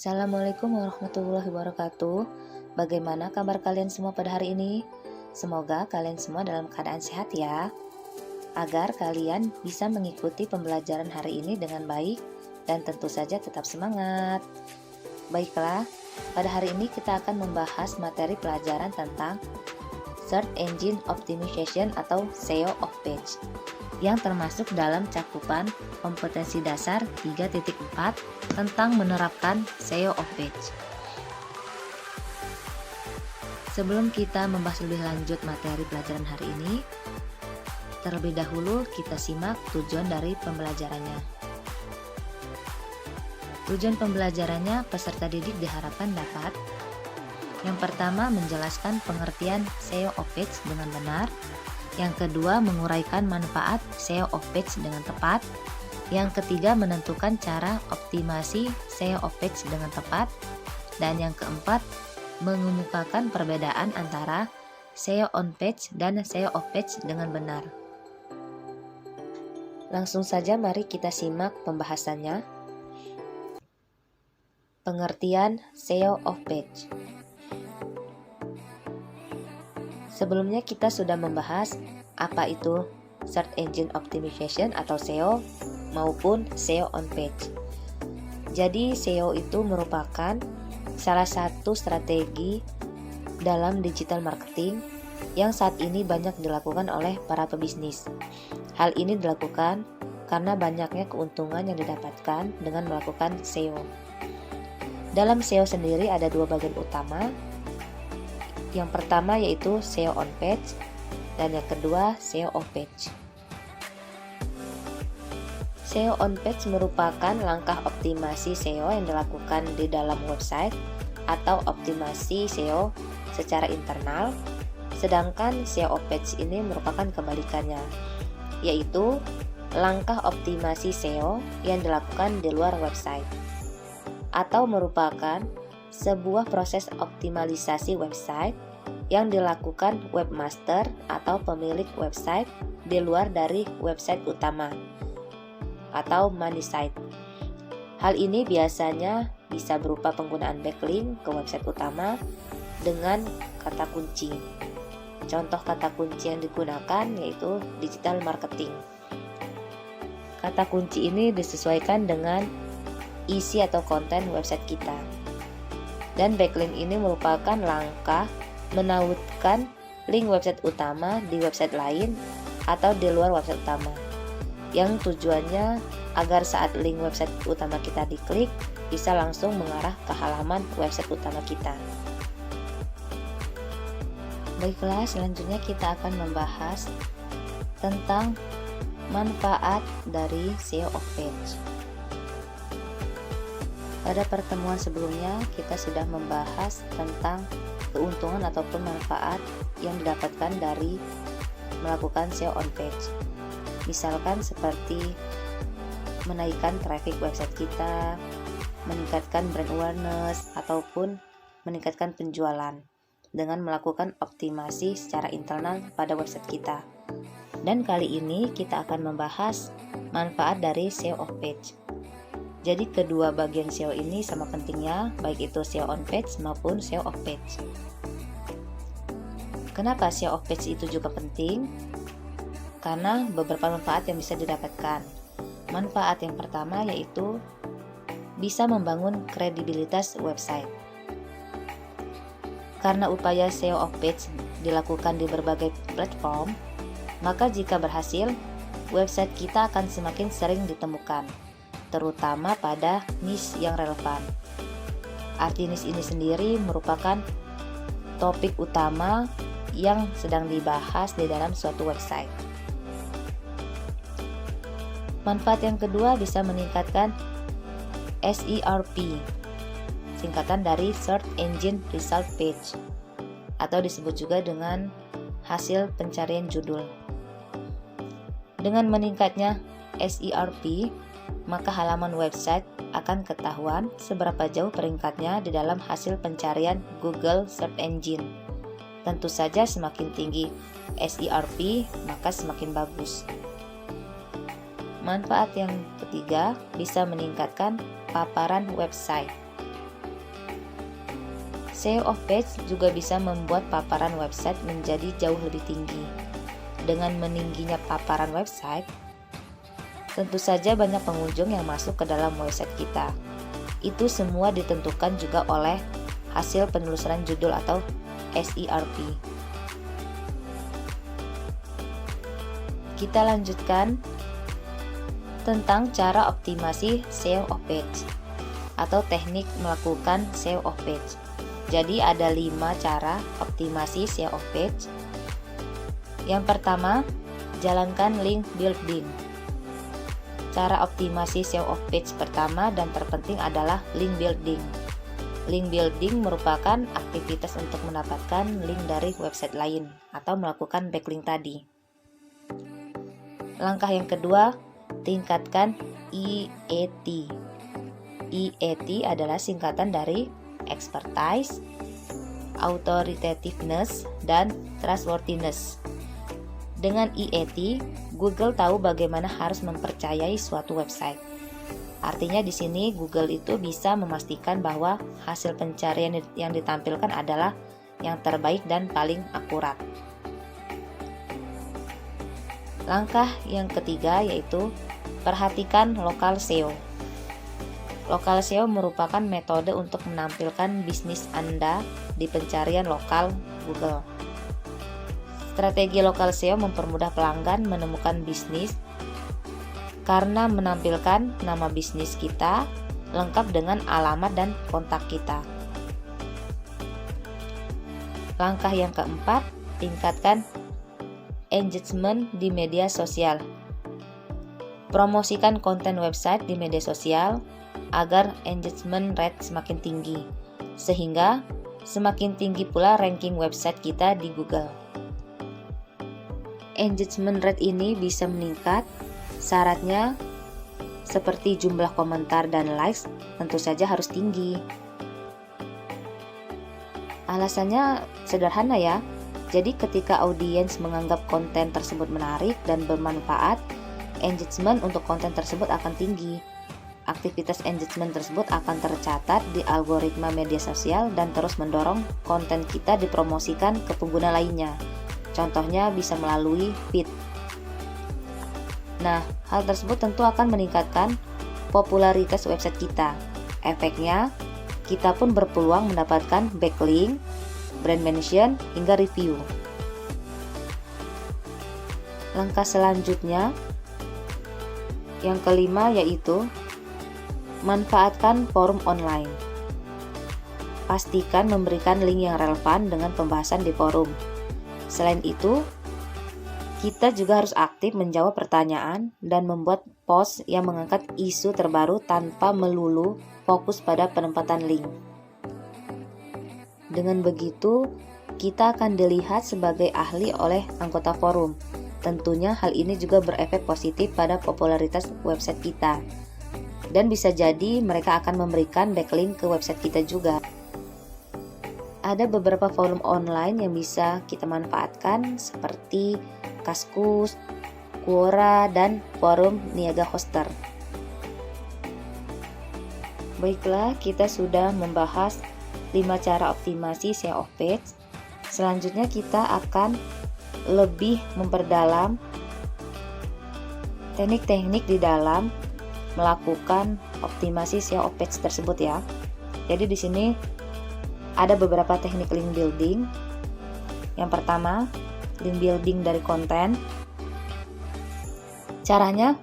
Assalamualaikum warahmatullahi wabarakatuh. Bagaimana kabar kalian semua pada hari ini? Semoga kalian semua dalam keadaan sehat ya. Agar kalian bisa mengikuti pembelajaran hari ini dengan baik dan tentu saja tetap semangat. Baiklah, pada hari ini kita akan membahas materi pelajaran tentang Search Engine Optimization atau SEO of Page yang termasuk dalam cakupan kompetensi dasar 3.4 tentang menerapkan SEO of Page. Sebelum kita membahas lebih lanjut materi pelajaran hari ini, terlebih dahulu kita simak tujuan dari pembelajarannya. Tujuan pembelajarannya, peserta didik diharapkan dapat: yang pertama, menjelaskan pengertian SEO of Page dengan benar. Yang kedua, menguraikan manfaat SEO of Page dengan tepat. Yang ketiga, menentukan cara optimasi SEO of Page dengan tepat. Dan yang keempat, mengemukakan perbedaan antara SEO on page dan SEO off page dengan benar. Langsung saja mari kita simak pembahasannya. Pengertian SEO of page. Sebelumnya kita sudah membahas apa itu Search Engine Optimization atau SEO maupun SEO on page. Jadi SEO itu merupakan salah satu strategi dalam digital marketing yang saat ini banyak dilakukan oleh para pebisnis. Hal ini dilakukan karena banyaknya keuntungan yang didapatkan dengan melakukan SEO. Dalam SEO sendiri ada dua bagian utama. Yang pertama yaitu SEO on page dan yang kedua SEO off page. SEO on page merupakan langkah optimasi SEO yang dilakukan di dalam website atau optimasi SEO secara internal, sedangkan SEO off page ini merupakan kebalikannya, yaitu langkah optimasi SEO yang dilakukan di luar website atau merupakan sebuah proses optimalisasi website yang dilakukan webmaster atau pemilik website di luar dari website utama atau money site. Hal ini biasanya bisa berupa penggunaan backlink ke website utama dengan kata kunci. Contoh kata kunci yang digunakan yaitu digital marketing. Kata kunci ini disesuaikan dengan isi atau konten website kita. Dan backlink ini merupakan langkah menautkan link website utama di website lain atau di luar website utama, yang tujuannya agar saat link website utama kita diklik bisa langsung mengarah ke halaman website utama kita. Baiklah, selanjutnya kita akan membahas tentang manfaat dari SEO of page. Pada pertemuan sebelumnya, kita sudah membahas tentang keuntungan ataupun manfaat yang didapatkan dari melakukan SEO on page. Misalkan seperti menaikkan traffic website kita, meningkatkan brand awareness, ataupun meningkatkan penjualan dengan melakukan optimasi secara internal pada website kita. Dan kali ini kita akan membahas manfaat dari SEO of page. Jadi kedua bagian SEO ini sama pentingnya, baik itu SEO on page maupun SEO off page. Kenapa SEO off page itu juga penting? Karena beberapa manfaat yang bisa didapatkan. Manfaat yang pertama yaitu bisa membangun kredibilitas website. Karena upaya SEO off page dilakukan di berbagai platform, maka jika berhasil, website kita akan semakin sering ditemukan, terutama pada niche yang relevan. Arti niche ini sendiri merupakan topik utama yang sedang dibahas di dalam suatu website. Manfaat yang kedua bisa meningkatkan SERP, singkatan dari Search Engine Result Page, atau disebut juga dengan hasil pencarian judul. Dengan meningkatnya SERP, maka halaman website akan ketahuan seberapa jauh peringkatnya di dalam hasil pencarian Google Search Engine. Tentu saja semakin tinggi SERP, maka semakin bagus. Manfaat yang ketiga bisa meningkatkan paparan website. SEO of page juga bisa membuat paparan website menjadi jauh lebih tinggi. Dengan meningginya paparan website, tentu saja banyak pengunjung yang masuk ke dalam website kita. Itu semua ditentukan juga oleh hasil penelusuran judul atau SERP. Kita lanjutkan tentang cara optimasi SEO of page atau teknik melakukan SEO of page. Jadi ada 5 cara optimasi SEO of page. Yang pertama, jalankan link building. Cara optimasi SEO of page pertama dan terpenting adalah link building. Link building merupakan aktivitas untuk mendapatkan link dari website lain atau melakukan backlink tadi. Langkah yang kedua, tingkatkan EAT. EAT adalah singkatan dari expertise, authoritativeness, dan trustworthiness. Dengan EAT, Google tahu bagaimana harus mempercayai suatu website. Artinya di sini Google itu bisa memastikan bahwa hasil pencarian yang ditampilkan adalah yang terbaik dan paling akurat. Langkah yang ketiga yaitu perhatikan lokal SEO. Lokal SEO merupakan metode untuk menampilkan bisnis Anda di pencarian lokal Google. Strategi lokal SEO mempermudah pelanggan menemukan bisnis karena menampilkan nama bisnis kita lengkap dengan alamat dan kontak kita. Langkah yang keempat, tingkatkan engagement di media sosial. Promosikan konten website di media sosial agar engagement rate semakin tinggi, sehingga semakin tinggi pula ranking website kita di Google. Engagement rate ini bisa meningkat, syaratnya seperti jumlah komentar dan likes tentu saja harus tinggi. Alasannya sederhana ya, jadi ketika audiens menganggap konten tersebut menarik dan bermanfaat, engagement untuk konten tersebut akan tinggi. Aktivitas engagement tersebut akan tercatat di algoritma media sosial dan terus mendorong konten kita dipromosikan ke pengguna lainnya. Contohnya bisa melalui feed. Nah, hal tersebut tentu akan meningkatkan popularitas website kita. Efeknya, kita pun berpeluang mendapatkan backlink, brand mention, hingga review. Langkah selanjutnya, yang kelima yaitu manfaatkan forum online. Pastikan memberikan link yang relevan dengan pembahasan di forum. Selain itu, kita juga harus aktif menjawab pertanyaan dan membuat post yang mengangkat isu terbaru tanpa melulu fokus pada penempatan link. Dengan begitu, kita akan dilihat sebagai ahli oleh anggota forum. Tentunya hal ini juga berefek positif pada popularitas website kita. Dan bisa jadi mereka akan memberikan backlink ke website kita juga. Ada beberapa forum online yang bisa kita manfaatkan seperti Kaskus, Quora, dan forum Niaga Hoster. Baiklah, kita sudah membahas 5 cara optimasi SEO of page. Selanjutnya kita akan lebih memperdalam teknik-teknik di dalam melakukan optimasi SEO of page tersebut ya. Jadi di sini ada beberapa teknik link building. Yang pertama, link building dari konten. Caranya,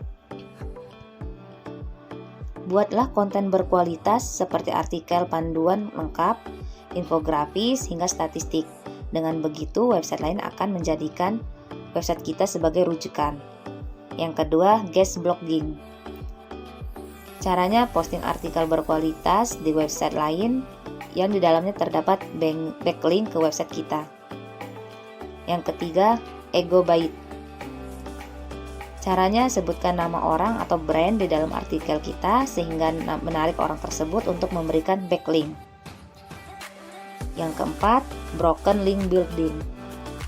buatlah konten berkualitas seperti artikel, panduan lengkap, infografis, hingga statistik. Dengan begitu, website lain akan menjadikan website kita sebagai rujukan. Yang kedua, guest blogging. Caranya, posting artikel berkualitas di website lain yang di dalamnya terdapat backlink ke website kita. Yang ketiga, ego bait. Caranya, sebutkan nama orang atau brand di dalam artikel kita sehingga menarik orang tersebut untuk memberikan backlink. Yang keempat, broken link building,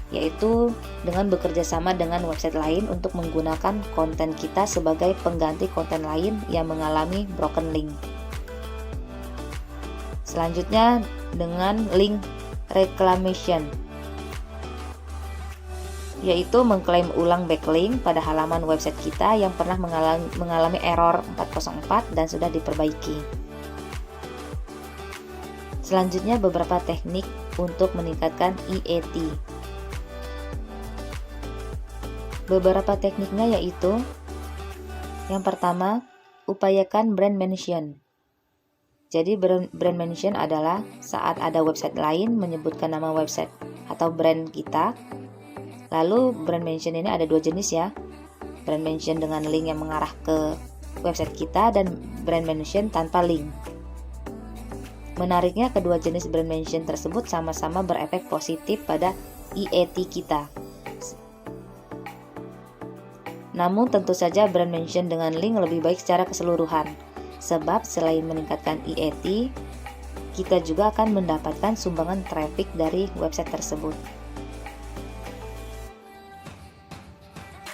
yaitu dengan bekerja sama dengan website lain untuk menggunakan konten kita sebagai pengganti konten lain yang mengalami broken link. Selanjutnya, dengan link reclamation, yaitu mengklaim ulang backlink pada halaman website kita yang pernah mengalami error 404 dan sudah diperbaiki. Selanjutnya beberapa teknik untuk meningkatkan EAT. Beberapa tekniknya yaitu: yang pertama, upayakan brand mention. Jadi brand mention adalah saat ada website lain menyebutkan nama website atau brand kita. Lalu brand mention ini ada dua jenis ya. Brand mention dengan link yang mengarah ke website kita dan brand mention tanpa link. Menariknya, kedua jenis brand mention tersebut sama-sama berefek positif pada EAT kita. Namun tentu saja brand mention dengan link lebih baik secara keseluruhan, sebab selain meningkatkan EAT, kita juga akan mendapatkan sumbangan traffic dari website tersebut.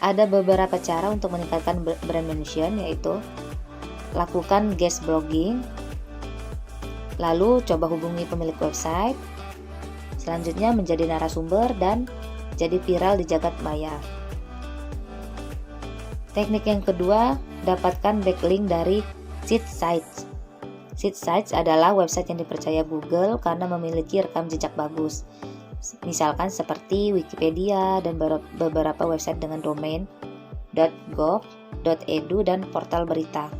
Ada beberapa cara untuk meningkatkan brand mention, yaitu lakukan guest blogging, lalu coba hubungi pemilik website, selanjutnya menjadi narasumber dan jadi viral di jagat maya. Teknik yang kedua, dapatkan backlink dari seed sites. Seed sites adalah website yang dipercaya Google karena memiliki rekam jejak bagus. Misalkan seperti Wikipedia dan beberapa website dengan domain .gov, .edu, dan portal berita.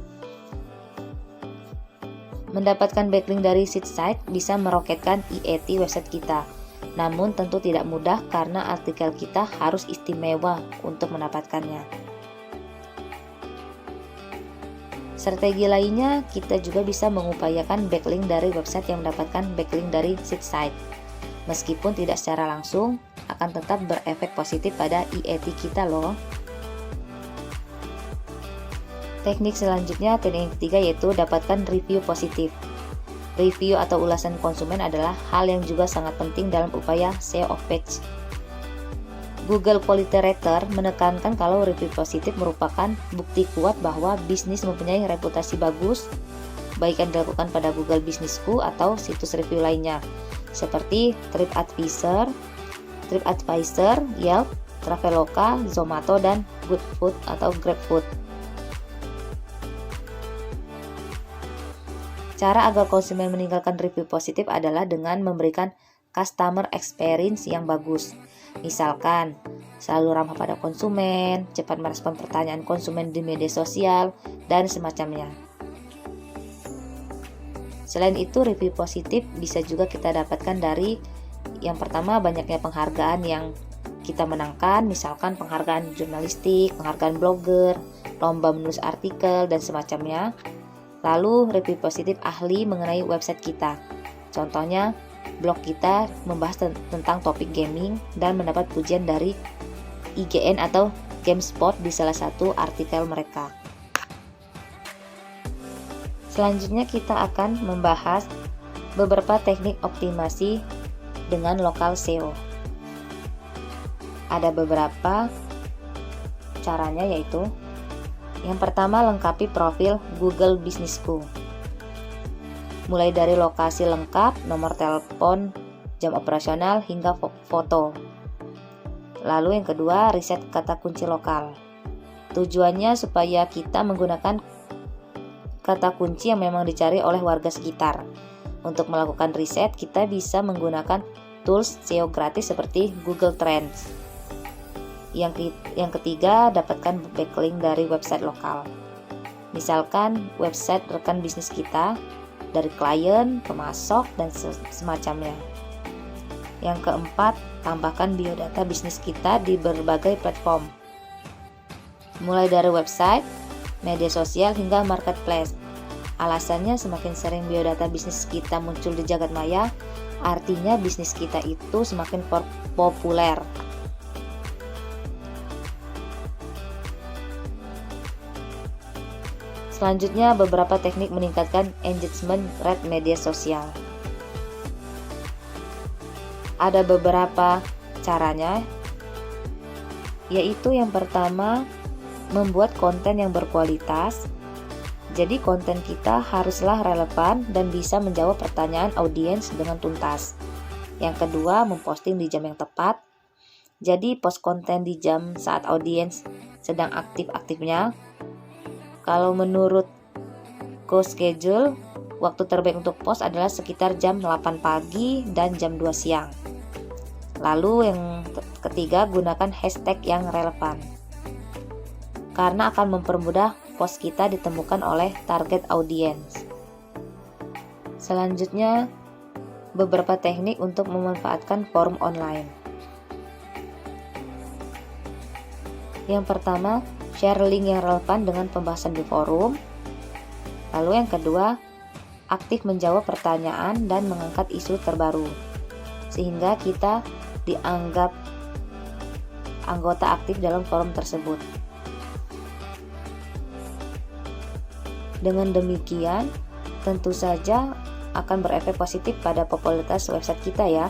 Mendapatkan backlink dari seed site bisa meroketkan EAT website kita. Namun tentu tidak mudah karena artikel kita harus istimewa untuk mendapatkannya. Strategi lainnya, kita juga bisa mengupayakan backlink dari website yang mendapatkan backlink dari seed site. Meskipun tidak secara langsung, akan tetap berefek positif pada EAT kita loh. Teknik selanjutnya, teknik yang ketiga, yaitu dapatkan review positif. Review atau ulasan konsumen adalah hal yang juga sangat penting dalam upaya SEO of page. Google Politerator menekankan kalau review positif merupakan bukti kuat bahwa bisnis mempunyai reputasi bagus, baik yang dilakukan pada Google Businessku atau situs review lainnya, seperti TripAdvisor, Yelp, Traveloka, Zomato, dan Goodfood atau GrabFood. Cara agar konsumen meninggalkan review positif adalah dengan memberikan customer experience yang bagus. Misalkan, selalu ramah pada konsumen, cepat merespon pertanyaan konsumen di media sosial, dan semacamnya. Selain itu, review positif bisa juga kita dapatkan dari yang pertama, banyaknya penghargaan yang kita menangkan, misalkan penghargaan jurnalistik, penghargaan blogger, lomba menulis artikel, dan semacamnya. Lalu, review positif ahli mengenai website kita. Contohnya, blog kita membahas tentang topik gaming dan mendapat pujian dari IGN atau GameSpot di salah satu artikel mereka. Selanjutnya kita akan membahas beberapa teknik optimasi dengan lokal SEO. Ada beberapa caranya, yaitu yang pertama, lengkapi profil Google Businessku. Mulai dari lokasi lengkap, nomor telepon, jam operasional, hingga foto. Lalu yang kedua, riset kata kunci lokal. Tujuannya supaya kita menggunakan kata kunci yang memang dicari oleh warga sekitar. Untuk melakukan riset, kita bisa menggunakan tools SEO gratis seperti Google Trends. Yang ketiga, dapatkan backlink dari website lokal. Misalkan website rekan bisnis kita, dari klien, pemasok, dan semacamnya. Yang keempat, tambahkan biodata bisnis kita di berbagai platform, mulai dari website, media sosial, hingga marketplace. Alasannya, semakin sering biodata bisnis kita muncul di jagat maya, artinya bisnis kita itu semakin populer. Selanjutnya, beberapa teknik meningkatkan engagement rate media sosial. Ada beberapa caranya, yaitu yang pertama, membuat konten yang berkualitas, Jadi konten kita haruslah relevan dan bisa menjawab pertanyaan audiens dengan tuntas. Yang kedua, memposting di jam yang tepat. Jadi post konten di jam saat audiens sedang aktif-aktifnya. Kalau menurut CoSchedule, waktu terbaik untuk post adalah sekitar jam 8 pagi dan jam 2 siang. Lalu yang ketiga, gunakan hashtag yang relevan. Karena akan mempermudah post kita ditemukan oleh target audiens. Selanjutnya, beberapa teknik untuk memanfaatkan forum online. Yang pertama, share link yang relevan dengan pembahasan di forum. Lalu yang kedua, aktif menjawab pertanyaan dan mengangkat isu terbaru, sehingga kita dianggap anggota aktif dalam forum tersebut. Dengan demikian, tentu saja akan berefek positif pada popularitas website kita ya.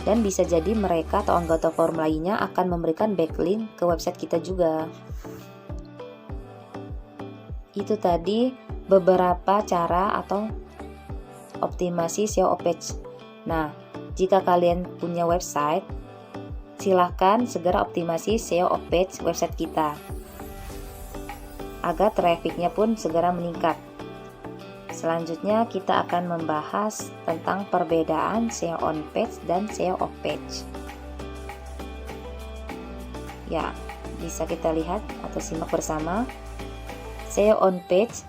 Dan bisa jadi mereka atau anggota forum lainnya akan memberikan backlink ke website kita juga. Itu tadi beberapa cara atau optimasi SEO page. Nah, jika kalian punya website, silahkan segera optimasi SEO page website kita, agar trafficnya pun segera meningkat. Selanjutnya kita akan membahas tentang perbedaan SEO on page dan SEO off page. Ya, bisa kita lihat atau simak bersama. SEO on page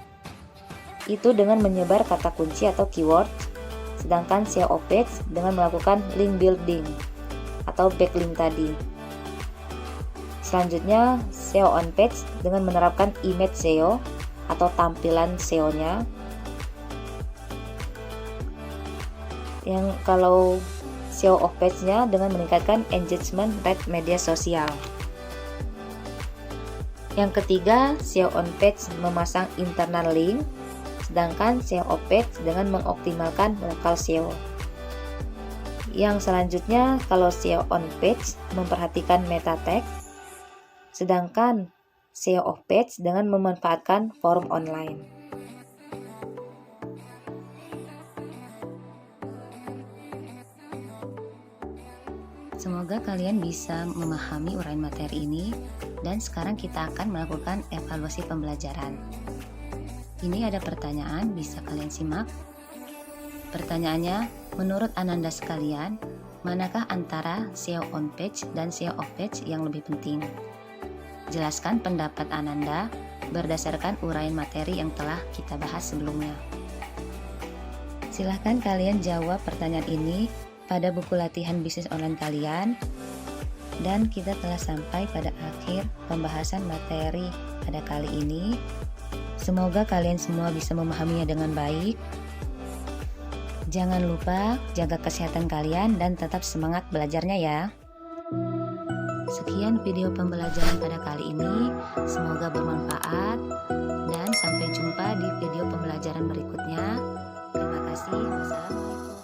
itu dengan menyebar kata kunci atau keyword, sedangkan SEO off page dengan melakukan link building atau backlink tadi. Selanjutnya, SEO on page dengan menerapkan image SEO atau tampilan SEO-nya. Yang kalau SEO off page-nya dengan meningkatkan engagement rate media sosial. Yang ketiga, SEO on page memasang internal link, sedangkan SEO off page dengan mengoptimalkan lokal SEO. Yang selanjutnya, kalau SEO on page memperhatikan meta tag, sedangkan SEO off page dengan memanfaatkan forum online. Semoga kalian bisa memahami uraian materi ini, dan sekarang kita akan melakukan evaluasi pembelajaran. Ini ada pertanyaan, bisa kalian simak. Pertanyaannya, menurut Ananda sekalian, manakah antara SEO on page dan SEO off page yang lebih penting? Jelaskan pendapat Ananda berdasarkan uraian materi yang telah kita bahas sebelumnya. Silahkan kalian jawab pertanyaan ini pada buku latihan bisnis online kalian, dan kita telah sampai pada akhir pembahasan materi pada kali ini. Semoga kalian semua bisa memahaminya dengan baik. Jangan lupa jaga kesehatan kalian dan tetap semangat belajarnya ya. Sekian video pembelajaran pada kali ini, semoga bermanfaat dan sampai jumpa di video pembelajaran berikutnya. Terima kasih. Wassalamualaikum.